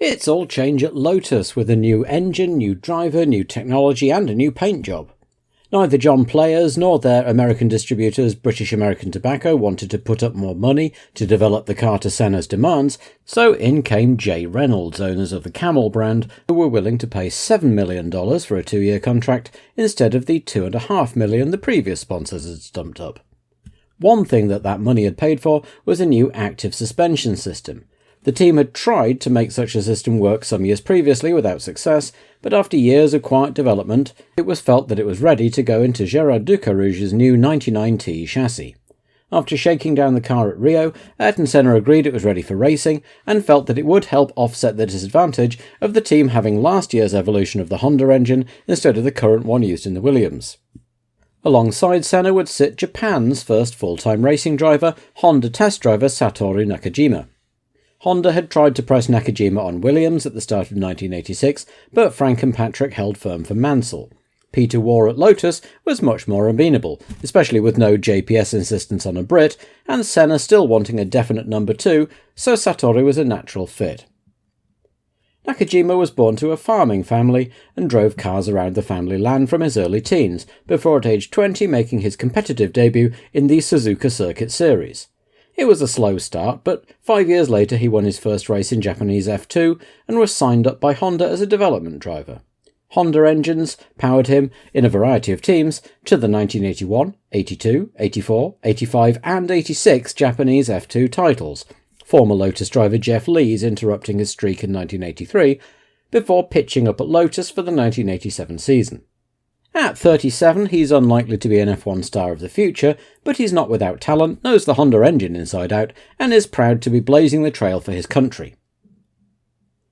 It's all change at Lotus with a new engine, new driver, new technology and a new paint job. Neither John Players nor their American distributors, British American Tobacco, wanted to put up more money to develop the car to Senna's demands, so in came J. Reynolds, owners of the Camel brand, who were willing to pay $7 million for a 2-year contract instead of the $2.5 million the previous sponsors had stumped up. One thing that money had paid for was a new active suspension system. The team had tried to make such a system work some years previously without success, but after years of quiet development, it was felt that it was ready to go into Gérard Ducarouge's new 99T chassis. After shaking down the car at Rio, Ayrton Senna agreed it was ready for racing, and felt that it would help offset the disadvantage of the team having last year's evolution of the Honda engine instead of the current one used in the Williams. Alongside Senna would sit Japan's first full-time racing driver, Honda test driver Satoru Nakajima. Honda had tried to press Nakajima on Williams at the start of 1986, but Frank and Patrick held firm for Mansell. Peter Waugh at Lotus was much more amenable, especially with no JPS insistence on a Brit, and Senna still wanting a definite number 2, so Satoru was a natural fit. Nakajima was born to a farming family and drove cars around the family land from his early teens, before at age 20 making his competitive debut in the Suzuka Circuit Series. It was a slow start, but 5 years later he won his first race in Japanese F2 and was signed up by Honda as a development driver. Honda engines powered him, in a variety of teams, to the 1981, 82, 84, 85 and 86 Japanese F2 titles, former Lotus driver Jeff Lees interrupting his streak in 1983, before pitching up at Lotus for the 1987 season. At 37, he's unlikely to be an F1 star of the future, but he's not without talent, knows the Honda engine inside out, and is proud to be blazing the trail for his country.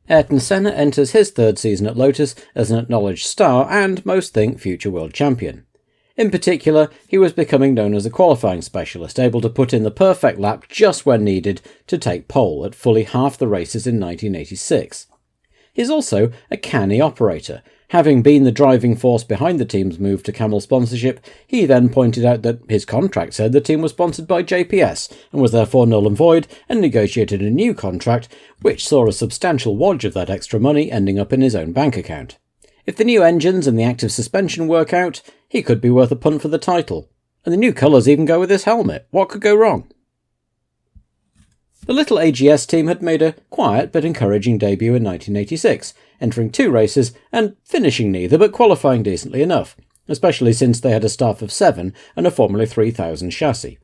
Ayrton Senna enters his 3rd season at Lotus as an acknowledged star and, most think, future world champion. In particular, he was becoming known as a qualifying specialist, able to put in the perfect lap just when needed to take pole at fully half the races in 1986. He's also a canny operator. Having been the driving force behind the team's move to Camel sponsorship, he then pointed out that his contract said the team was sponsored by JPS and was therefore null and void, and negotiated a new contract which saw a substantial wodge of that extra money ending up in his own bank account. If the new engines and the active suspension work out, he could be worth a punt for the title. And the new colours even go with his helmet. What could go wrong? The little AGS team had made a quiet but encouraging debut in 1986, entering 2 races and finishing neither but qualifying decently enough, especially since they had a staff of 7 and a Formula 3000 chassis.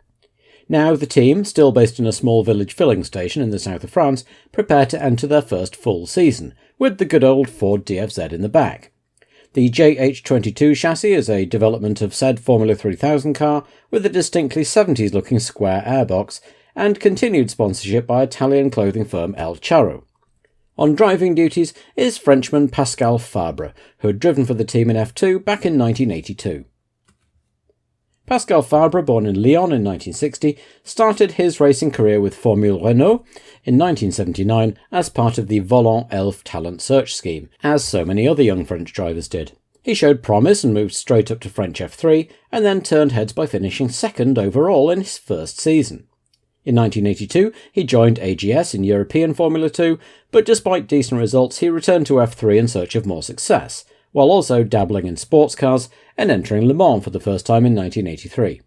Now the team, still based in a small village filling station in the south of France, prepared to enter their first full season, with the good old Ford DFZ in the back. The JH22 chassis is a development of said Formula 3000 car with a distinctly 70s-looking square airbox, and continued sponsorship by Italian clothing firm El Charro. On driving duties is Frenchman Pascal Fabre, who had driven for the team in F2 back in 1982. Pascal Fabre, born in Lyon in 1960, started his racing career with Formule Renault in 1979 as part of the Volant Elf talent search scheme, as so many other young French drivers did. He showed promise and moved straight up to French F3, and then turned heads by finishing 2nd overall in his first season. In 1982, he joined AGS in European Formula 2, but despite decent results, he returned to F3 in search of more success, while also dabbling in sports cars and entering Le Mans for the first time in 1983.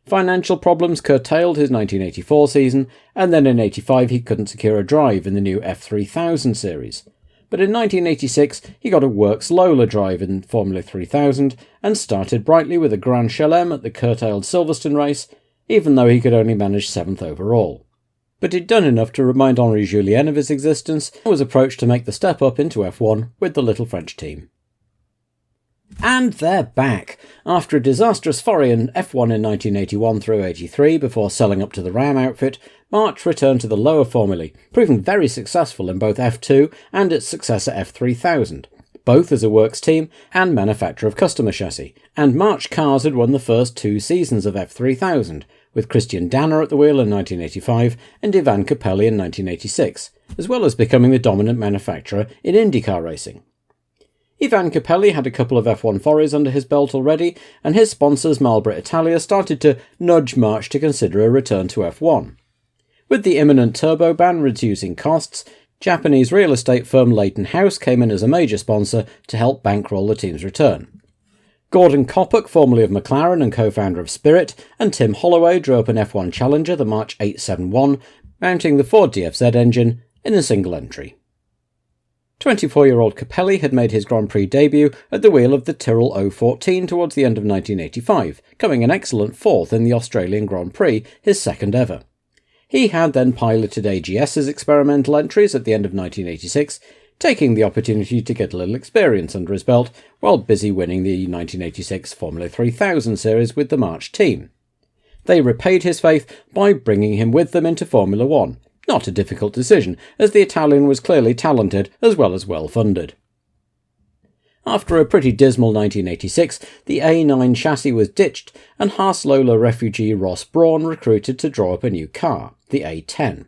Financial problems curtailed his 1984 season, and then in 85 he couldn't secure a drive in the new F3000 series. But in 1986 he got a Works Lola drive in Formula 3000 and started brightly with a Grand Chelem at the curtailed Silverstone race, even though he could only manage 7th overall. But he'd done enough to remind Henri Julien of his existence and was approached to make the step up into F1 with the little French team. And they're back! After a disastrous foray in F1 in 1981 through 83 before selling up to the Ram outfit, March returned to the lower formulae, proving very successful in both F2 and its successor F3000, both as a works team and manufacturer of customer chassis, and March cars had won the first 2 seasons of F3000, with Christian Danner at the wheel in 1985 and Ivan Capelli in 1986, as well as becoming the dominant manufacturer in IndyCar racing. Ivan Capelli had a couple of F1 forays under his belt already, and his sponsors Marlboro Italia started to nudge March to consider a return to F1. With the imminent turbo ban reducing costs, Japanese real estate firm Leighton House came in as a major sponsor to help bankroll the team's return. Gordon Coppock, formerly of McLaren and co-founder of Spirit, and Tim Holloway drew up an F1 Challenger, the March 871, mounting the Ford DFZ engine in a single entry. 24-year-old Capelli had made his Grand Prix debut at the wheel of the Tyrrell 014 towards the end of 1985, coming an excellent fourth in the Australian Grand Prix, his second ever. He had then piloted AGS's experimental entries at the end of 1986, taking the opportunity to get a little experience under his belt while busy winning the 1986 Formula 3000 series with the March team. They repaid his faith by bringing him with them into Formula 1. Not a difficult decision, as the Italian was clearly talented as well as well-funded. After a pretty dismal 1986, the A9 chassis was ditched and Haas-Lola refugee Ross Brawn recruited to draw up a new car, the A10.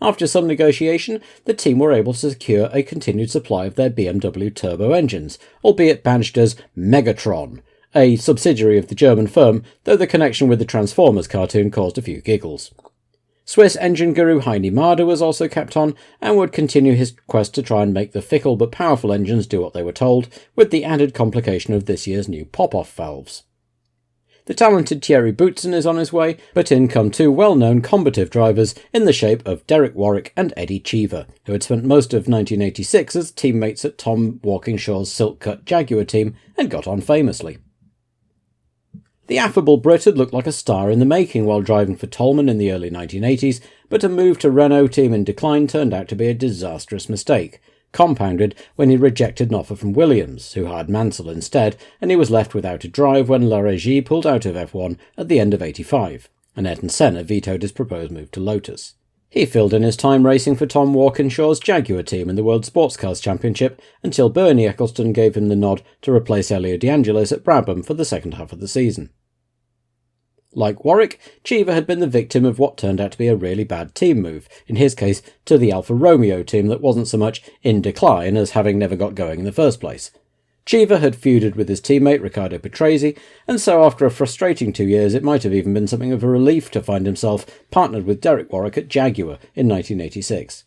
After some negotiation, the team were able to secure a continued supply of their BMW turbo engines, albeit badged as Megatron, a subsidiary of the German firm, though the connection with the Transformers cartoon caused a few giggles. Swiss engine guru Heini Marder was also kept on and would continue his quest to try and make the fickle but powerful engines do what they were told, with the added complication of this year's new pop-off valves. The talented Thierry Boutsen is on his way, but in come two well-known combative drivers in the shape of Derek Warwick and Eddie Cheever, who had spent most of 1986 as teammates at Tom Walkinshaw's Silk-Cut Jaguar team and got on famously. The affable Brit had looked like a star in the making while driving for Toleman in the early 1980s, but a move to Renault team in decline turned out to be a disastrous mistake, compounded when he rejected an offer from Williams, who hired Mansell instead, and he was left without a drive when La Régie pulled out of F1 at the end of '85, and Ayrton Senna vetoed his proposed move to Lotus. He filled in his time racing for Tom Walkinshaw's Jaguar team in the World Sports Cars Championship until Bernie Ecclestone gave him the nod to replace Elio De Angelis at Brabham for the second half of the season. Like Warwick, Cheever had been the victim of what turned out to be a really bad team move, in his case to the Alfa Romeo team that wasn't so much in decline as having never got going in the first place. Cheever had feuded with his teammate Riccardo Patrese, and so after a frustrating 2 years it might have even been something of a relief to find himself partnered with Derek Warwick at Jaguar in 1986.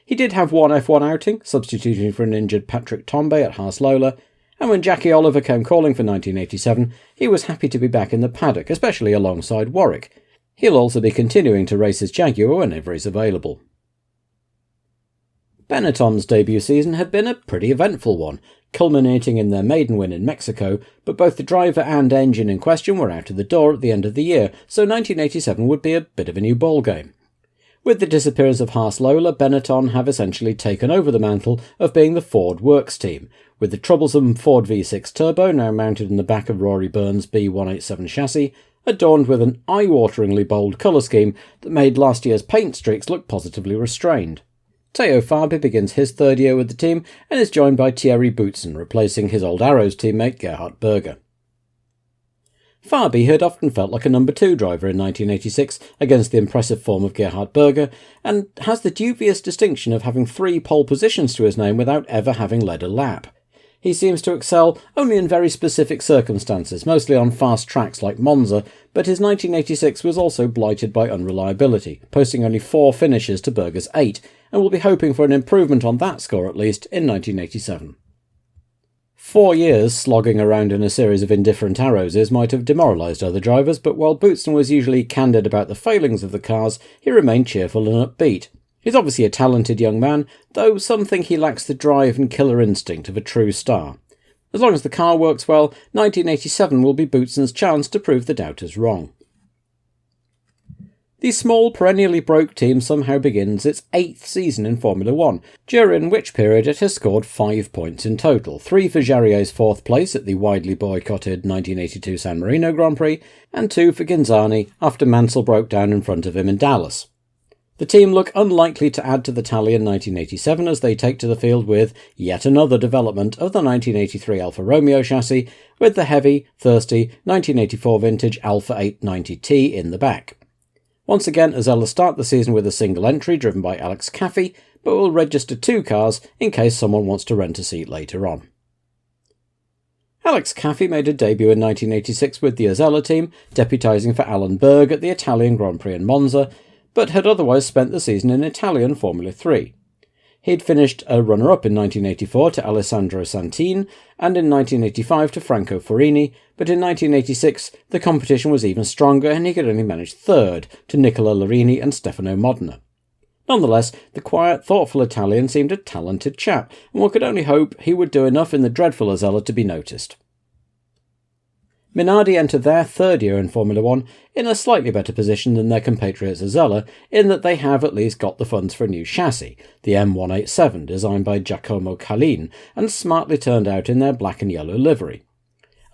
He did have one F1 outing, substituting for an injured Patrick Tombe at Haas-Lola, and when Jackie Oliver came calling for 1987, he was happy to be back in the paddock, especially alongside Warwick. He'll also be continuing to race his Jaguar whenever he's available. Benetton's debut season had been a pretty eventful one, culminating in their maiden win in Mexico, but both the driver and engine in question were out of the door at the end of the year, so 1987 would be a bit of a new ballgame. With the disappearance of Haas-Lola, Benetton have essentially taken over the mantle of being the Ford Works team, with the troublesome Ford V6 Turbo now mounted in the back of Rory Byrne's B187 chassis, adorned with an eye-wateringly bold colour scheme that made last year's paint streaks look positively restrained. Teo Fabi begins his third year with the team and is joined by Thierry Boutsen, replacing his old Arrows teammate Gerhard Berger. Fabi had often felt like a number 2 driver in 1986 against the impressive form of Gerhard Berger, and has the dubious distinction of having 3 pole positions to his name without ever having led a lap. He seems to excel only in very specific circumstances, mostly on fast tracks like Monza, but his 1986 was also blighted by unreliability, posting only 4 finishes to Berger's 8, and will be hoping for an improvement on that score at least in 1987. 4 years slogging around in a series of indifferent Arrowses might have demoralised other drivers, but while Boutsen was usually candid about the failings of the cars, he remained cheerful and upbeat. He's obviously a talented young man, though some think he lacks the drive and killer instinct of a true star. As long as the car works well, 1987 will be Boutsen's chance to prove the doubters wrong. The small, perennially broke team somehow begins its 8th season in Formula 1, during which period it has scored 5 points in total, 3 for Jarrier's 4th place at the widely boycotted 1982 San Marino Grand Prix, and 2 for Ginzani after Mansell broke down in front of him in Dallas. The team look unlikely to add to the tally in 1987 as they take to the field with yet another development of the 1983 Alfa Romeo chassis, with the heavy, thirsty 1984 vintage Alfa 890T in the back. Once again, Osella start the season with a single entry driven by Alex Caffey, but will register 2 cars in case someone wants to rent a seat later on. Alex Caffey made a debut in 1986 with the Osella team, deputising for Alan Berg at the Italian Grand Prix in Monza, but had otherwise spent the season in Italian Formula 3. He'd finished a runner-up in 1984 to Alessandro Santini and in 1985 to Franco Forini, but in 1986 the competition was even stronger and he could only manage third to Nicola Larini and Stefano Modena. Nonetheless, the quiet, thoughtful Italian seemed a talented chap, and one could only hope he would do enough in the dreadful Osella to be noticed. Minardi entered their third year in Formula One in a slightly better position than their compatriots Osella, in that they have at least got the funds for a new chassis, the M187, designed by Giacomo Calin, and smartly turned out in their black and yellow livery.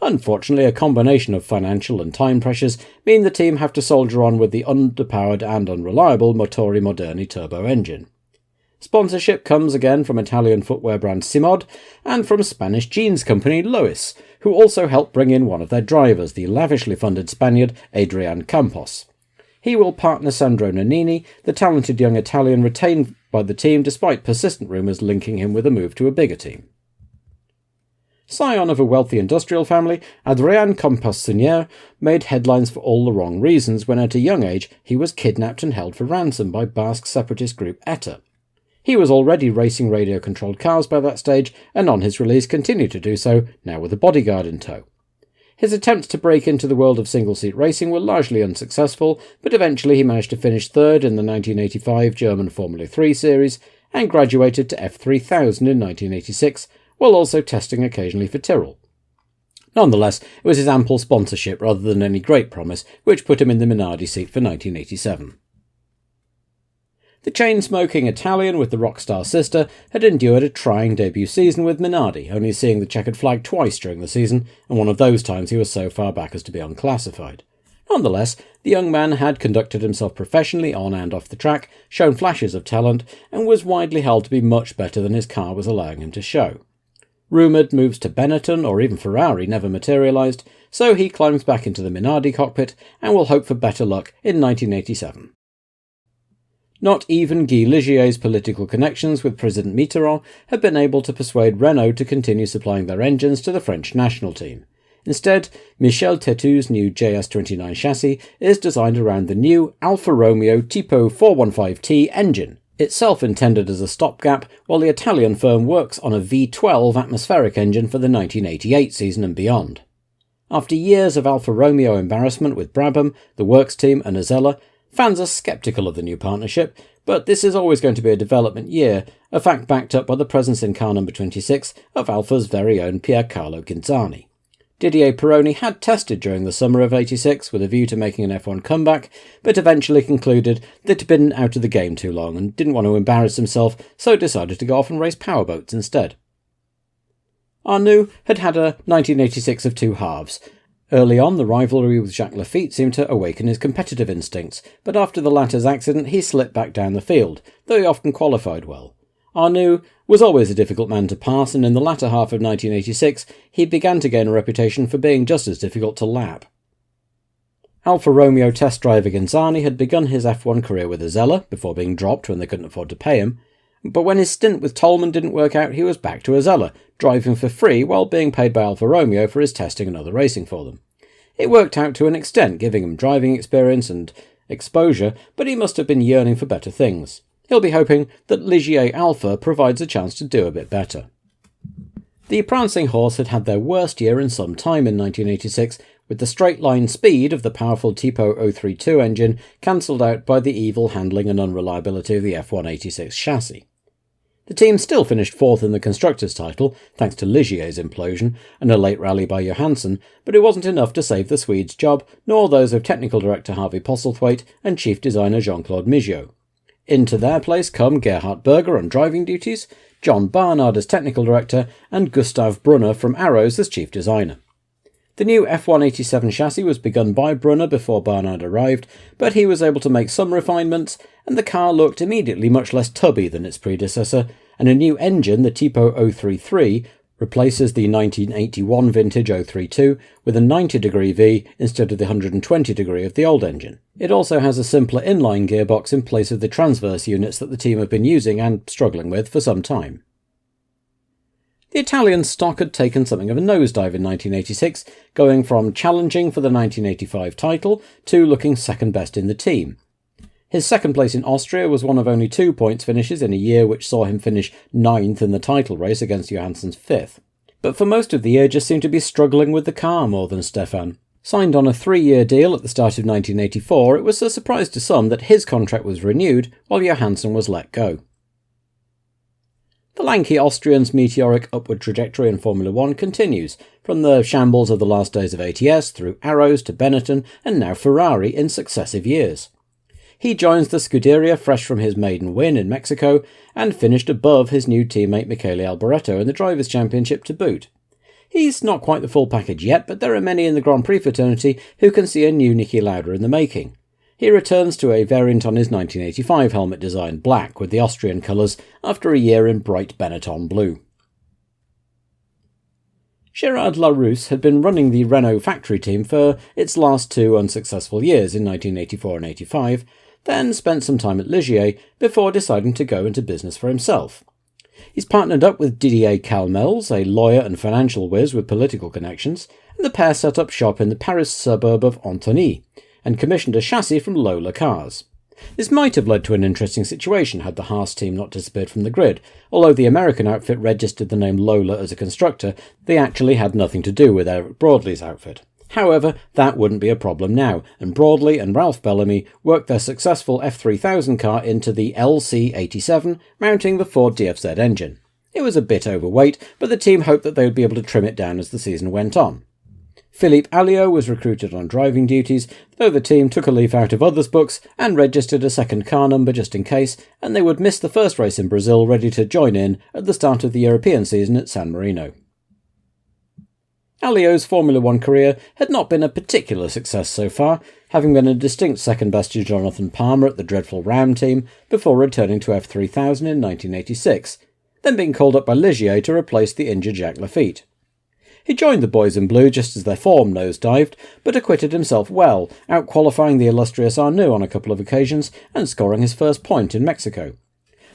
Unfortunately, a combination of financial and time pressures mean the team have to soldier on with the underpowered and unreliable Motori Moderni turbo engine. Sponsorship comes again from Italian footwear brand Simod and from Spanish jeans company Lotus, who also helped bring in one of their drivers, the lavishly funded Spaniard Adrian Campos. He will partner Sandro Nannini, the talented young Italian retained by the team despite persistent rumours linking him with a move to a bigger team. Scion of a wealthy industrial family, Adrien Campos made headlines for all the wrong reasons when at a young age he was kidnapped and held for ransom by Basque separatist group ETA. He was already racing radio-controlled cars by that stage, and on his release continued to do so, now with a bodyguard in tow. His attempts to break into the world of single-seat racing were largely unsuccessful, but eventually he managed to finish third in the 1985 German Formula 3 series, and graduated to F3000 in 1986, while also testing occasionally for Tyrrell. Nonetheless, it was his ample sponsorship rather than any great promise which put him in the Minardi seat for 1987. The chain-smoking Italian with the rock-star sister had endured a trying debut season with Minardi, only seeing the checkered flag twice during the season, and one of those times he was so far back as to be unclassified. Nonetheless, the young man had conducted himself professionally on and off the track, shown flashes of talent, and was widely held to be much better than his car was allowing him to show. Rumoured moves to Benetton or even Ferrari never materialised, so he climbs back into the Minardi cockpit and will hope for better luck in 1987. Not even Guy Ligier's political connections with President Mitterrand had been able to persuade Renault to continue supplying their engines to the French national team. Instead, Michel Tétu's new JS29 chassis is designed around the new Alfa Romeo Tipo 415T engine, itself intended as a stopgap, while the Italian firm works on a V12 atmospheric engine for the 1988 season and beyond. After years of Alfa Romeo embarrassment with Brabham, the Works team and Osella, fans are sceptical of the new partnership, but this is always going to be a development year, a fact backed up by the presence in car number 26 of Alfa's very own Piercarlo Ghinzani. Didier Pironi had tested during the summer of '86 with a view to making an F1 comeback, but eventually concluded that he'd been out of the game too long and didn't want to embarrass himself, so decided to go off and race powerboats instead. Arnoux had had a 1986 of two halves. Early on, the rivalry with Jacques Laffite seemed to awaken his competitive instincts, but after the latter's accident he slipped back down the field, though he often qualified well. Arnoux was always a difficult man to pass, and in the latter half of 1986 he began to gain a reputation for being just as difficult to lap. Alfa Romeo test driver Ghinzani had begun his F1 career with Osella, before being dropped when they couldn't afford to pay him, but when his stint with Tollman didn't work out he was back to Osella, driving for free while being paid by Alfa Romeo for his testing and other racing for them. It worked out to an extent, giving him driving experience and exposure, but he must have been yearning for better things. He'll be hoping that Ligier Alpha provides a chance to do a bit better. The prancing horse had had their worst year in some time in 1986, with the straight-line speed of the powerful Tipo 032 engine cancelled out by the evil handling and unreliability of the F186 chassis. The team still finished fourth in the constructors' title, thanks to Ligier's implosion and a late rally by Johansson, but it wasn't enough to save the Swedes' job, nor those of technical director Harvey Postlethwaite and chief designer Jean-Claude Migeot. Into their place come Gerhard Berger on driving duties, John Barnard as technical director, and Gustav Brunner from Arrows as chief designer. The new F187 chassis was begun by Brunner before Barnard arrived, but he was able to make some refinements, and the car looked immediately much less tubby than its predecessor, and a new engine, the Tipo 033, replaces the 1981 vintage 032 with a 90-degree V instead of the 120-degree of the old engine. It also has a simpler inline gearbox in place of the transverse units that the team have been using and struggling with for some time. The Italian stock had taken something of a nosedive in 1986, going from challenging for the 1985 title to looking second best in the team. His second place in Austria was one of only 2 points finishes in a year which saw him finish 9th in the title race against Johansson's 5th. But for most of the year just seemed to be struggling with the car more than Stefan. Signed on a 3-year deal at the start of 1984, it was a surprise to some that his contract was renewed while Johansson was let go. The lanky Austrian's meteoric upward trajectory in Formula 1 continues, from the shambles of the last days of ATS through Arrows to Benetton and now Ferrari in successive years. He joins the Scuderia fresh from his maiden win in Mexico and finished above his new teammate Michele Alboreto in the Drivers' Championship to boot. He's not quite the full package yet, but there are many in the Grand Prix fraternity who can see a new Niki Lauda in the making. He returns to a variant on his 1985 helmet design, black with the Austrian colours, after a year in bright Benetton blue. Gérard Larrousse had been running the Renault factory team for its last 2 unsuccessful years in 1984 and 85, then spent some time at Ligier before deciding to go into business for himself. He's partnered up with Didier Calmels, a lawyer and financial whiz with political connections, and the pair set up shop in the Paris suburb of Antony, and commissioned a chassis from Lola Cars. This might have led to an interesting situation had the Haas team not disappeared from the grid. Although the American outfit registered the name Lola as a constructor, they actually had nothing to do with Eric Broadley's outfit. However, that wouldn't be a problem now, and Broadley and Ralph Bellamy worked their successful F3000 car into the LC87, mounting the Ford DFZ engine. It was a bit overweight, but the team hoped that they would be able to trim it down as the season went on. Philippe Alliot was recruited on driving duties, though the team took a leaf out of others' books and registered a second car number just in case, and they would miss the first race in Brazil ready to join in at the start of the European season at San Marino. Alliot's Formula 1 career had not been a particular success so far, having been a distinct second best to Jonathan Palmer at the dreadful Ram team before returning to F3000 in 1986, then being called up by Ligier to replace the injured Jacques Lafitte. He joined the boys in blue just as their form nosedived, but acquitted himself well, out-qualifying the illustrious Arnoux on a couple of occasions and scoring his first point in Mexico.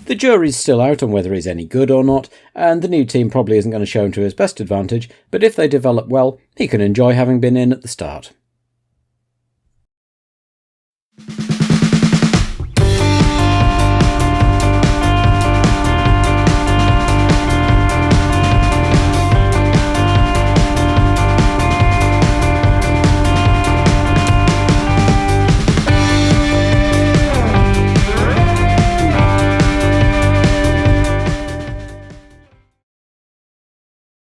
The jury's still out on whether he's any good or not, and the new team probably isn't going to show him to his best advantage, but if they develop well, he can enjoy having been in at the start.